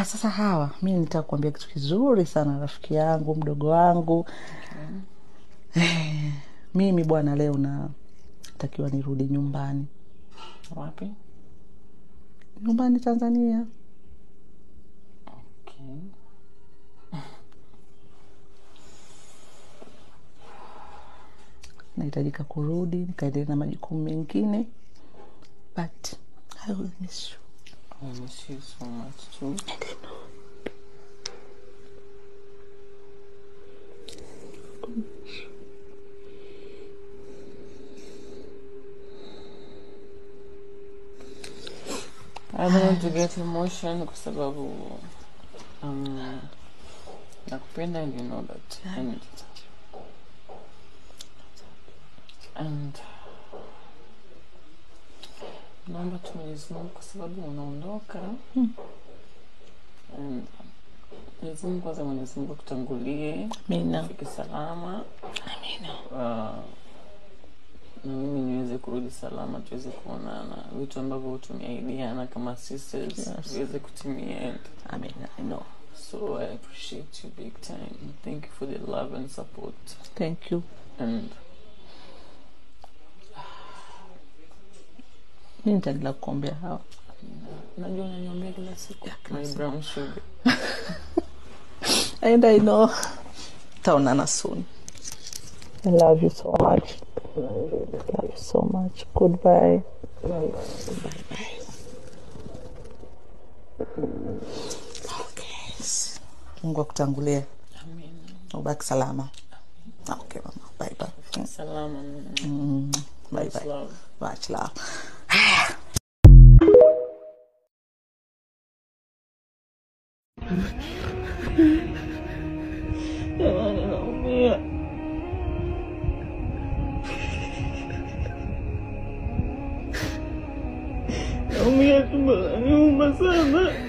Sasa Hawa, mimi nitakwambia kitu kizuri sana rafiki yangu, mdogo wangu. Mimi bwana leo natakiwa nirudi nyumbani. Wapi? Nyumbani Tanzania. Okay. Nahitajika kurudi, nikaendelea na majukumu mengine. But I will miss you. I miss you so much too. I don't know. I don't want to get emotion kwa sababu nakupenda and you know that. And naomba tu Mwenyezi Mungu kwa sababu unaondoka. And Mwenyezi Mungu kwanza, Mwenyezi Mungu akutangulie. Amina. Ufike salama. Amina. Na mimi niweze kurudi salama, tuweze kuonana, vitu ambavyo tumeahidiana kama sisters viweze kutimia. Amina. I know. So I appreciate you big time. Thank you for the love and support. Thank you. And mimi nitaendelea kukuombea Hawa. najua unaniombea kila siku. My brown sugar. And I know. Taonana soon. I love you so much. Love you so much. Goodbye. Bye. Okay. Mungu akutangulie. Amen. Ubaki salama. Okay, mama. Bye bye. Salama. Bye bye. Love. Much love. Naumia tumbo, nauma sana.